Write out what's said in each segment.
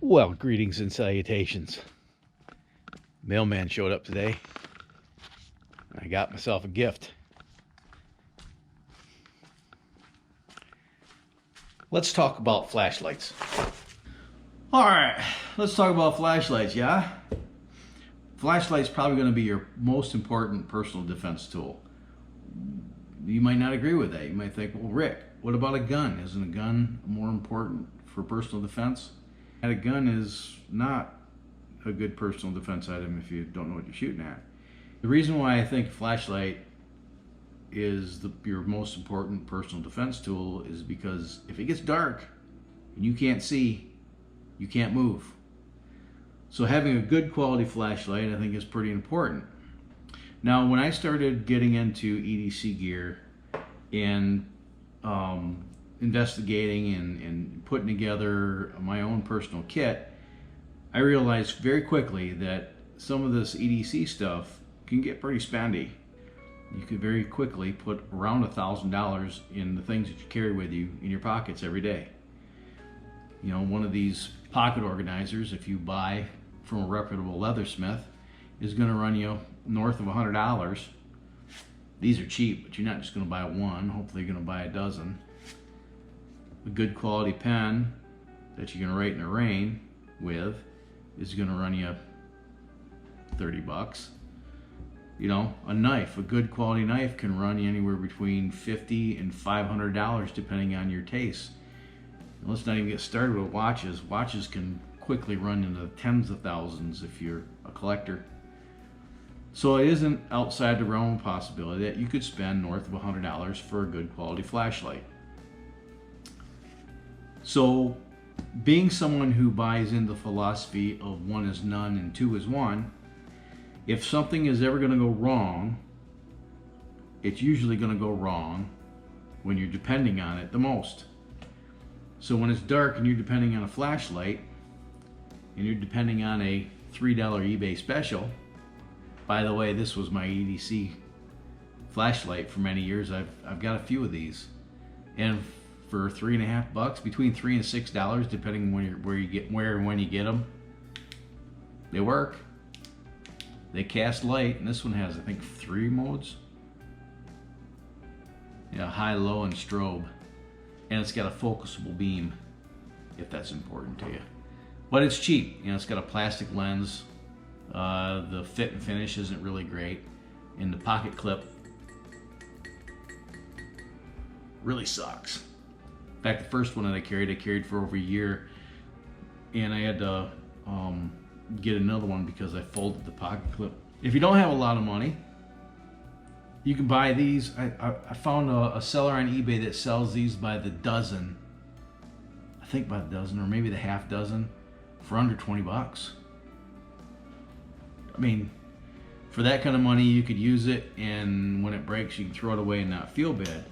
Well, greetings and salutations. Mailman showed up today. I got myself a gift. Let's talk about flashlights. All right, let's talk about flashlights, yeah? Flashlight's probably going to be your most important personal defense tool. You might not agree with that. You might think, well, Rick, what about a gun? Isn't a gun more important for personal defense? And a gun is not a good personal defense item if you don't know what you're shooting at. The reason why I think flashlight is your most important personal defense tool is because if it gets dark and you can't see, you can't move. So having a good quality flashlight, I think, is pretty important. Now, when I started getting into EDC gear and investigating and putting together my own personal kit, I realized very quickly that some of this EDC stuff can get pretty spendy. You could very quickly put around $1,000 in the things that you carry with you in your pockets every day. You know, one of these pocket organizers, if you buy from a reputable leathersmith, is going to run you north of $100. These are cheap, but you're not just going to buy one. Hopefully you're going to buy a dozen. A good quality pen that you can write in the rain with is going to run you 30 bucks. You know, a knife, a good quality knife can run you anywhere between $50 and $500 depending on your taste. And let's not even get started with watches. Watches can quickly run into tens of thousands if you're a collector. So it isn't outside the realm of possibility that you could spend north of $100 for a good quality flashlight. So being someone who buys into the philosophy of one is none and two is one, if something is ever going to go wrong, it's usually going to go wrong when you're depending on it the most. So when it's dark and you're depending on a flashlight, and you're depending on a $3 eBay special, by the way, this was my EDC flashlight for many years. I've got a few of these, and for $3.50, between $3 and $6, depending where and when you get them, they work. They cast light, and this one has, I think, 3 modes. Yeah, high, low, and strobe. And it's got a focusable beam, if that's important to you. But it's cheap. You know, it's got a plastic lens. The fit and finish isn't really great. And the pocket clip really sucks. In fact, the first one that I carried for over a year, and I had to get another one because I folded the pocket clip. If you don't have a lot of money, you can buy these. I found a seller on eBay that sells these by the dozen. I think by the dozen, or maybe the half dozen, for under 20 bucks. I mean, for that kind of money, you could use it, and when it breaks, you can throw it away and not feel bad.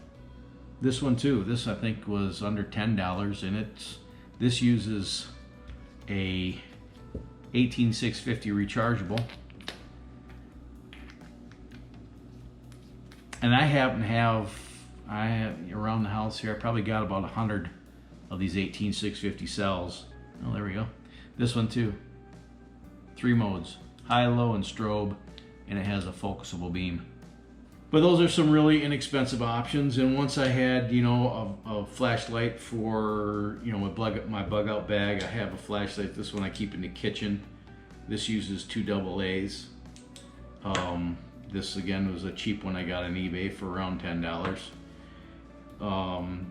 This one too, this I think was under $10, and this uses a 18650 rechargeable. And I happen to have, around the house here, I probably got about 100 of these 18650 cells. Oh, there we go. This one too. 3 modes, high, low, and strobe, and it has a focusable beam. But those are some really inexpensive options. And once I had, you know, a flashlight for, you know, my bug out bag, I have a flashlight. This one I keep in the kitchen. This uses 2 AA's. This again was a cheap one I got on eBay for around $10.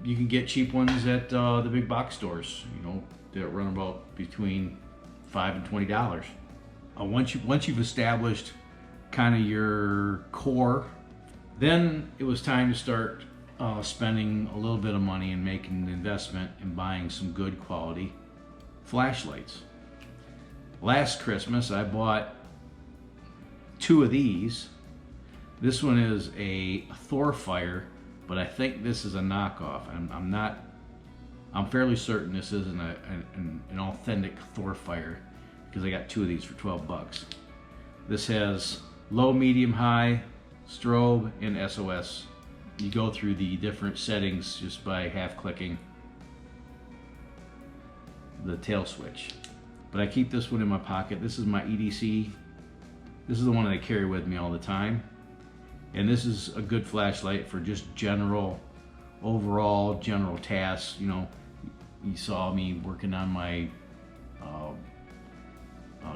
You can get cheap ones at the big box stores, you know, that run about between $5 and $20. Once you've established kind of your core, then it was time to start spending a little bit of money and making an investment in buying some good quality flashlights. Last Christmas I bought 2 of these. This one is a Thorfire, but I think this is a knockoff. I'm fairly certain this isn't an authentic Thorfire, because I got 2 of these for 12 bucks. This has low, medium, high, strobe, and SOS. You go through the different settings just by half clicking the tail switch. but I keep this one in my pocket. This is my EDC. This is the one that I carry with me all the time. And this is a good flashlight for just overall general tasks. You know, you saw me working on my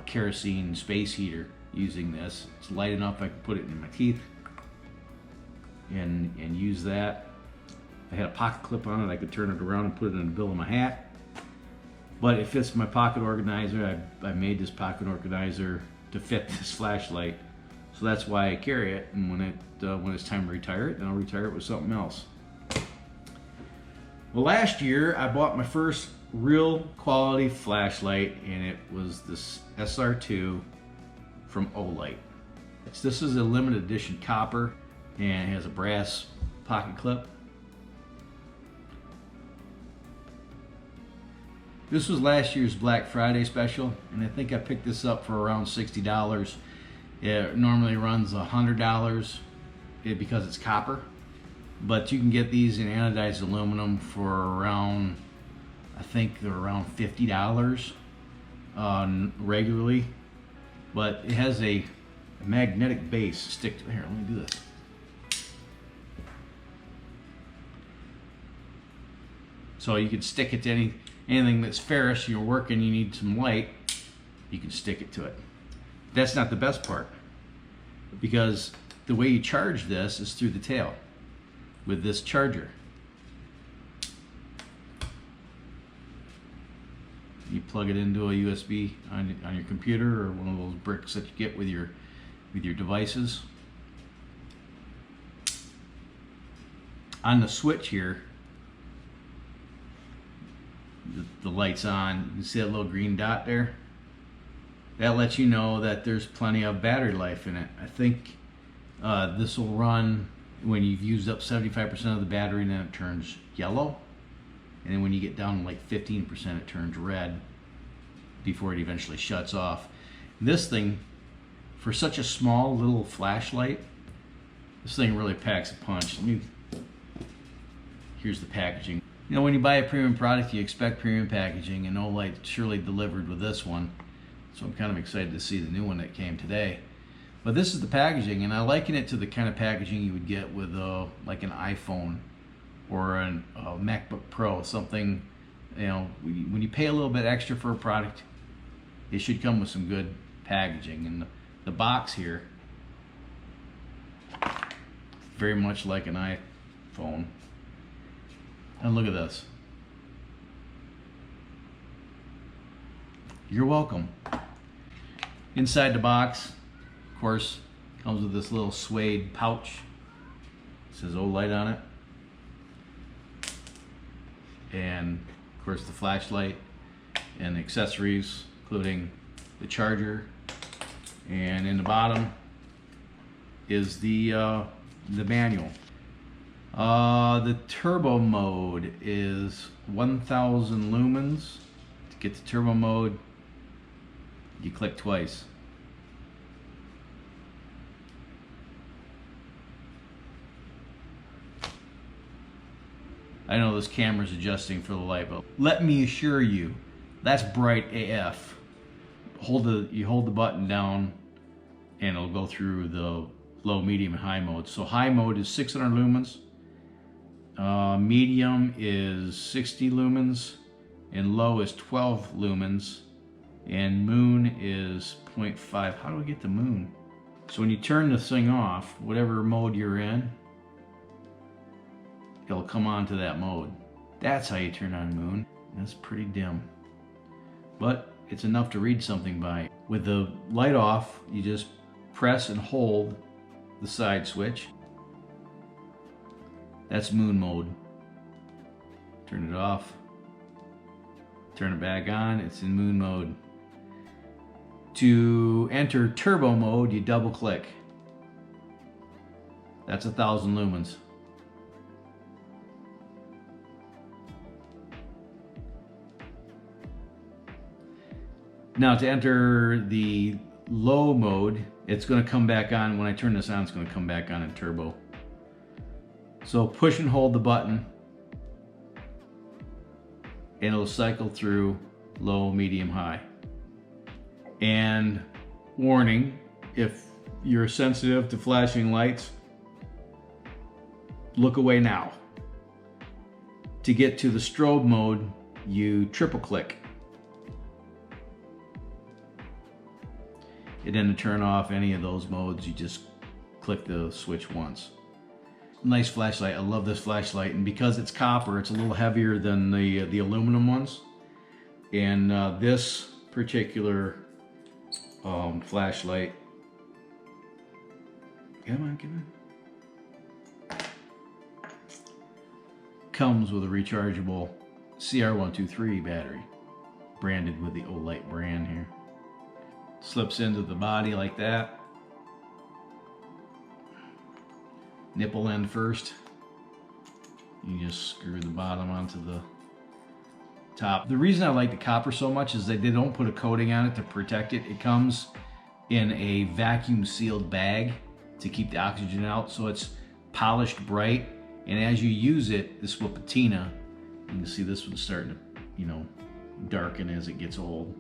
kerosene space heater using this. It's light enough I can put it in my teeth and use that. I had a pocket clip on it. I could turn it around and put it in the bill of my hat. But it fits my pocket organizer. I made this pocket organizer to fit this flashlight. So that's why I carry it. And when it's time to retire it, then I'll retire it with something else. Well, last year I bought my first real quality flashlight, and it was this SR2 from Olight. This is a limited edition copper, and it has a brass pocket clip. This was last year's Black Friday special, and I think I picked this up for around $60. It normally runs $100 because it's copper, but you can get these in anodized aluminum for around, I think they're around $50 regularly, but it has a magnetic base. Stick to here. Let me do this. So you can stick it to anything that's ferrous. You're working, you need some light, you can stick it to it. That's not the best part, because the way you charge this is through the tail with this charger. You plug it into a USB on your computer, or one of those bricks that you get with your devices. On the switch here, the light's on. You see that little green dot there? That lets you know that there's plenty of battery life in it. I think this will run when you've used up 75% of the battery, and then it turns yellow. And then when you get down to like 15%, it turns red before it eventually shuts off. This thing, for such a small little flashlight, this thing really packs a punch. Here's the packaging. You know, when you buy a premium product, you expect premium packaging, and Olight surely delivered with this one. So I'm kind of excited to see the new one that came today. But this is the packaging, and I liken it to the kind of packaging you would get with like an iPhone or a MacBook Pro, something, you know, when you pay a little bit extra for a product, it should come with some good packaging. And the box here, very much like an iPhone. And look at this. You're welcome. Inside the box, of course, comes with this little suede pouch. It says Olight on it. And of course the flashlight and accessories, including the charger. And in the bottom is the manual. The turbo mode is 1000 lumens. To get the turbo mode, you click twice. I know this camera's adjusting for the light, but let me assure you, that's bright AF. You hold the button down and it'll go through the low, medium, and high mode. So high mode is 600 lumens. Medium is 60 lumens, and low is 12 lumens, and moon is 0.5. How do we get the moon? So when you turn this thing off, whatever mode you're in, it'll come on to that mode. That's how you turn on moon. That's pretty dim, but it's enough to read something by. With the light off, you just press and hold the side switch. That's moon mode. Turn it off. Turn it back on. It's in moon mode. To enter turbo mode, you double click. That's 1000 lumens. Now to enter the low mode, it's going to come back on. When I turn this on, it's going to come back on in turbo. So push and hold the button, and it'll cycle through low, medium, high. And warning, if you're sensitive to flashing lights, look away now. To get to the strobe mode, you triple click. And then to turn off any of those modes, you just click the switch once. Nice flashlight. I love this flashlight, and because it's copper, it's a little heavier than the aluminum ones. And this particular flashlight, come on, comes with a rechargeable CR123 battery, branded with the Olight brand here. Slips into the body like that. Nipple end first. You just screw the bottom onto the top. The reason I like the copper so much is that they don't put a coating on it to protect it. It comes in a vacuum sealed bag to keep the oxygen out, so it's polished bright, and as you use it, this will patina. You can see this one's starting to, darken as it gets old.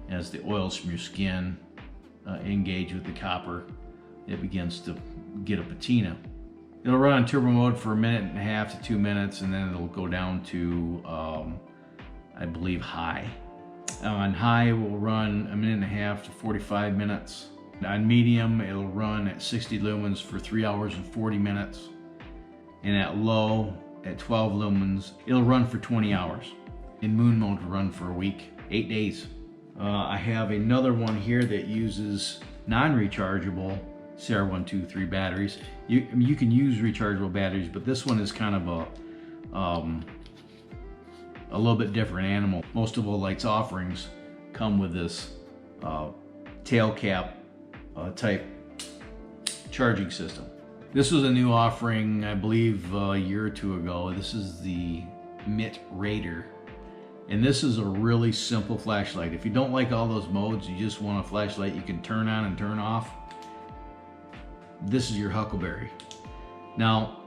As the oils from your skin engage with the copper, it begins to get a patina. It'll run on turbo mode for 1.5 to 2 minutes, and then it'll go down to, I believe, high. On high, it will run 1.5 to 45 minutes. On medium, it'll run at 60 lumens for 3 hours and 40 minutes. And at low, at 12 lumens, it'll run for 20 hours. In moon mode, it'll run for a week, 8 days. I have another one here that uses non-rechargeable CR123 batteries. You can use rechargeable batteries, but this one is kind of a little bit different animal. Most of Olight's offerings come with this tail cap type charging system. This was a new offering, I believe, a year or two ago. This is the MIT Raider. And this is a really simple flashlight. If you don't like all those modes, you just want a flashlight you can turn on and turn off, this is your Huckleberry. Now,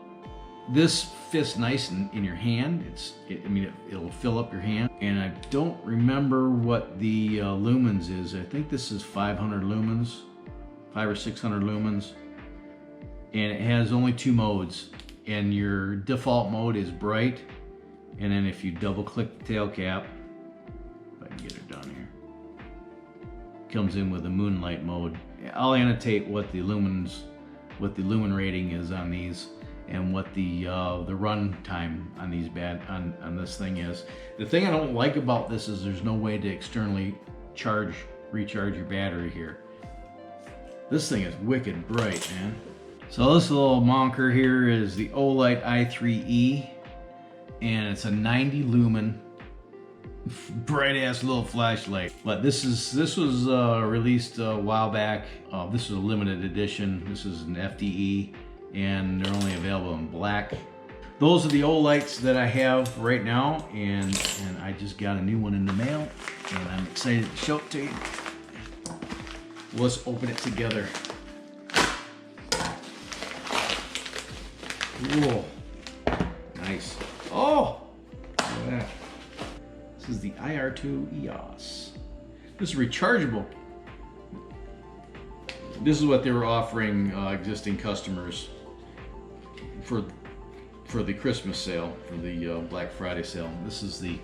this fits nice in your hand. It'll fill up your hand. And I don't remember what the lumens is. I think this is 500 lumens, 500 or 600 lumens. And it has only 2 modes. And your default mode is bright. And then if you double click the tail cap, if I can get it down here, comes in with a moonlight mode. I'll annotate what the lumen rating is on these, and what the run time on these on this thing is. The thing I don't like about this is there's no way to externally recharge your battery here. This thing is wicked bright, man. So this little monker here is the Olight I3E. And it's a 90 lumen, bright ass little flashlight. But this was released a while back. This is a limited edition. This is an FDE, and they're only available in black. Those are the Olights that I have right now, and I just got a new one in the mail, and I'm excited to show it to you. Let's open it together. Cool. Nice. Oh, look at that. This is the IR2 EOS. This is rechargeable. This is what they were offering existing customers for the Christmas sale, for the Black Friday sale. This is the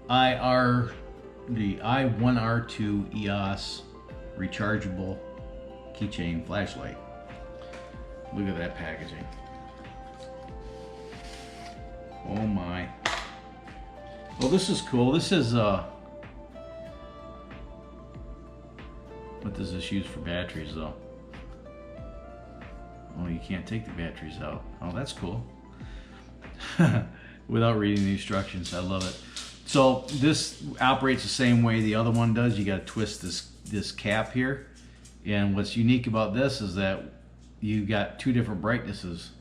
I1R2 EOS rechargeable keychain flashlight. Look at that packaging. Oh my. Well, this is cool. This is what does this use for batteries though? Oh, you can't take the batteries out. Oh, that's cool. Without reading the instructions. I love it. So this operates the same way the other one does. You got to twist this cap here. And what's unique about this is that you got 2 different brightnesses.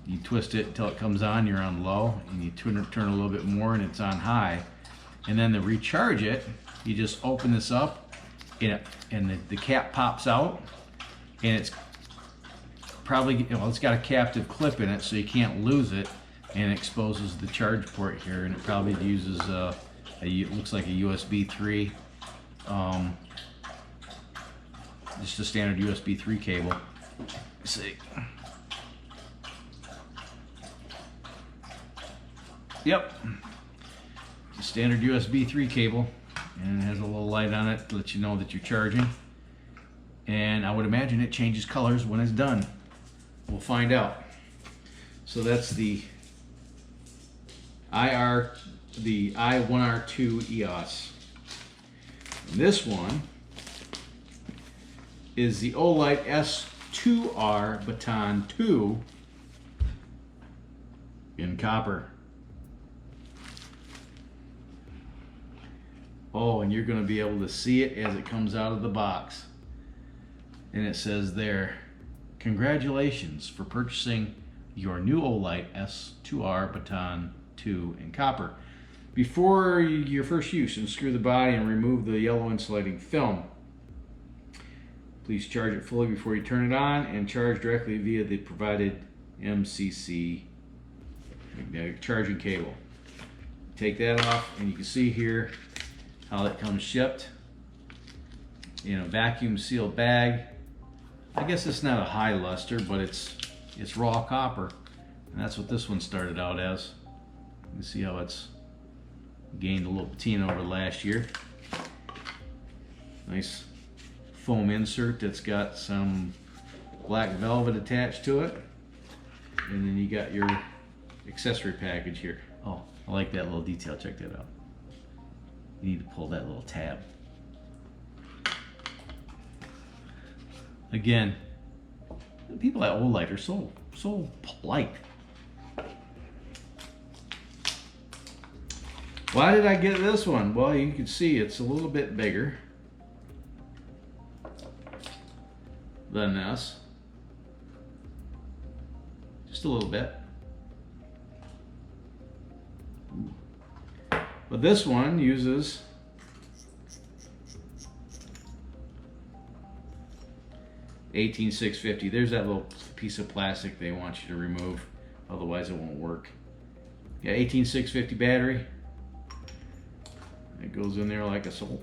You twist it until it comes on, you're on low, and you turn a little bit more and it's on high. And then to recharge it, you just open this up and the cap pops out, and it's probably, well, it's got a captive clip in it so you can't lose it, and it exposes the charge port here, and it probably uses it looks like a USB 3, just a standard USB 3 cable. Let's see. Yep, it's a standard USB 3 cable, and it has a little light on it to let you know that you're charging. And I would imagine it changes colors when it's done. We'll find out. So that's the I1R2 EOS. And this one is the Olight S2 Baton 2 in copper. Oh, and you're going to be able to see it as it comes out of the box. And it says there, congratulations for purchasing your new Olight S2 Baton 2 in copper. Before your first use, unscrew the body and remove the yellow insulating film. Please charge it fully before you turn it on, and charge directly via the provided MCC magnetic charging cable. Take that off, and you can see here how it comes shipped in a vacuum sealed bag. I guess it's not a high luster, but it's raw copper, and that's what this one started out as. You can see how it's gained a little patina over last year. Nice foam insert that's got some black velvet attached to it, and then you got your accessory package here. Oh, I like that little detail. Check that out. You need to pull that little tab. Again, the people at Olight are so polite. Why did I get this one? Well, you can see it's a little bit bigger than this. Just a little bit. But this one uses $18,650. There's that little piece of plastic they want you to remove, otherwise it won't work. Yeah, $18,650 battery. It goes in there like a soul.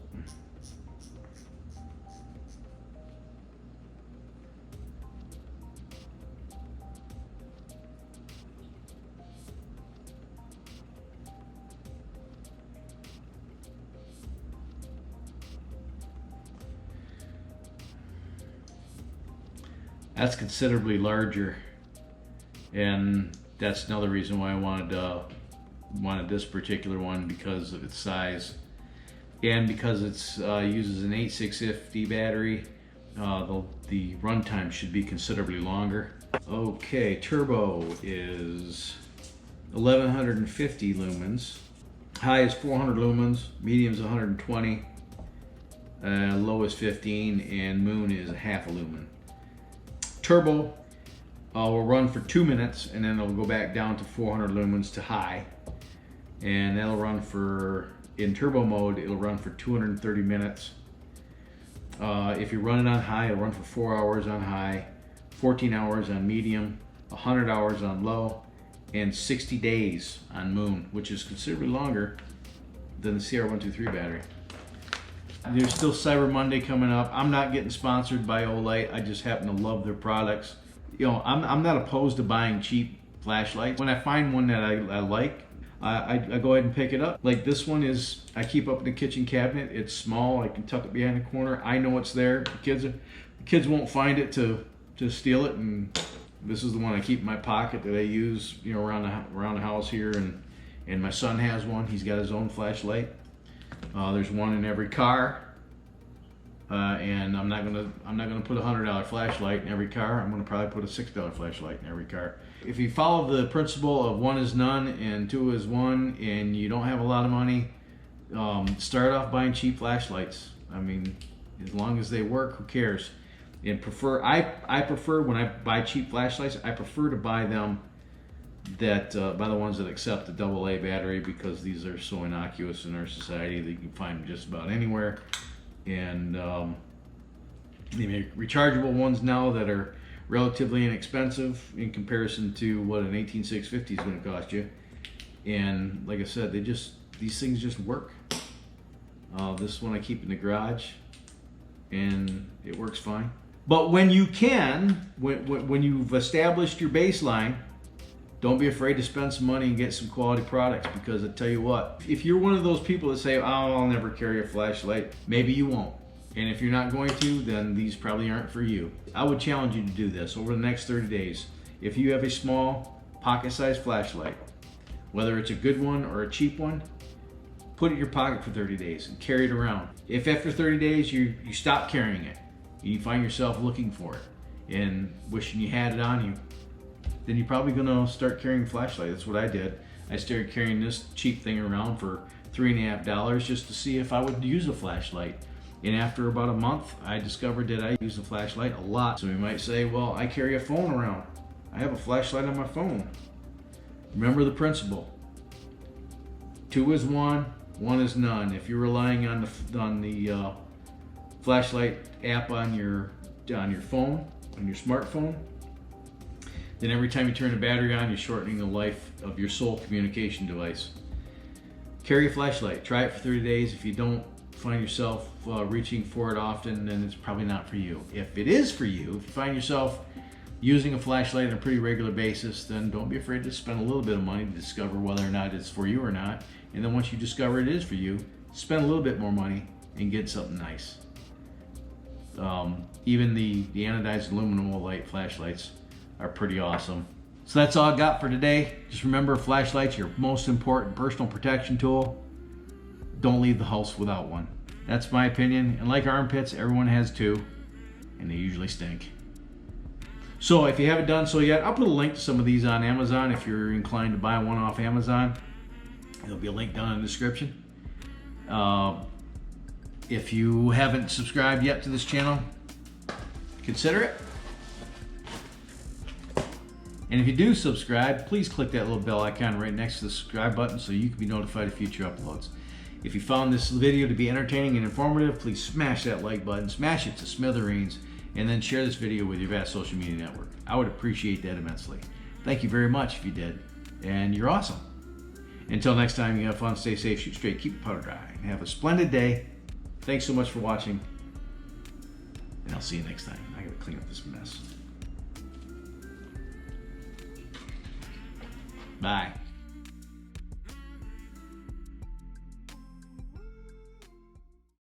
That's considerably larger, and that's another reason why I wanted this particular one, because of its size, and because it's uses an 8650 battery. The runtime should be considerably longer. Okay, turbo is 1150 lumens. High is 400 lumens, medium is 120, low is 15, and moon is a half a lumen. Turbo will run for 2 minutes, and then it'll go back down to 400 lumens to high, and that'll run for, in turbo mode, it'll run for 230 minutes. If you run it on high, it'll run for 4 hours on high, 14 hours on medium, 100 hours on low, and 60 days on moon, which is considerably longer than the CR123 battery. There's still Cyber Monday coming up. I'm not getting sponsored by Olight. I just happen to love their products. You know, I'm not opposed to buying cheap flashlights. When I find one that I like, I go ahead and pick it up. Like this one is, I keep up in the kitchen cabinet. It's small. I can tuck it behind the corner. I know it's there. The kids won't find it to steal it. And this is the one I keep in my pocket that I use, you know, around the house here. And my son has one. He's got his own flashlight. There's one in every car, and I'm not gonna put a $100 flashlight in every car. I'm gonna probably put a $6 flashlight in every car. If you follow the principle of 1 is none and 2 is 1, and you don't have a lot of money, start off buying cheap flashlights. I mean, as long as they work, who cares? And I prefer when I buy cheap flashlights, I prefer to buy them by the ones that accept the AA battery, because these are so innocuous in our society that you can find them just about anywhere. And they make rechargeable ones now that are relatively inexpensive in comparison to what an 18650 is going to cost you. And like I said, these things just work. This one I keep in the garage, and it works fine. But when you can, when you've established your baseline, don't be afraid to spend some money and get some quality products, because I tell you what, if you're one of those people that say, oh, I'll never carry a flashlight, maybe you won't. And if you're not going to, then these probably aren't for you. I would challenge you to do this over the next 30 days. If you have a small pocket-sized flashlight, whether it's a good one or a cheap one, put it in your pocket for 30 days and carry it around. If after 30 days you stop carrying it, and you find yourself looking for it and wishing you had it on you, then you're probably gonna start carrying a flashlight. That's what I did. I started carrying this cheap thing around for $3.50 just to see if I would use a flashlight. And after about a month, I discovered that I use a flashlight a lot. So you might say, well, I carry a phone around. I have a flashlight on my phone. Remember the principle. 2 is 1, 1 is none. If you're relying on the flashlight app on your phone, on your smartphone, then every time you turn the battery on, you're shortening the life of your sole communication device. Carry a flashlight. Try it for 30 days. If you don't find yourself reaching for it often, then it's probably not for you. If it is for you, if you find yourself using a flashlight on a pretty regular basis, then don't be afraid to spend a little bit of money to discover whether or not it's for you or not. And then once you discover it is for you, spend a little bit more money and get something nice. Even the anodized aluminum Olight flashlights are pretty awesome. So that's all I got for today. Just remember, flashlight's your most important personal protection tool. Don't leave the house without one. That's my opinion. And like armpits, everyone has two, and they usually stink. So if you haven't done so yet, I'll put a link to some of these on Amazon if you're inclined to buy one off Amazon. There'll be a link down in the description. If you haven't subscribed yet to this channel, consider it. And if you do subscribe, please click that little bell icon right next to the subscribe button so you can be notified of future uploads. If you found this video to be entertaining and informative, please smash that like button, smash it to smithereens, and then share this video with your vast social media network. I would appreciate that immensely. Thank you very much if you did, and you're awesome. Until next time, you have fun, stay safe, shoot straight, keep your powder dry, and have a splendid day. Thanks so much for watching, and I'll see you next time. I gotta clean up this mess. Bye.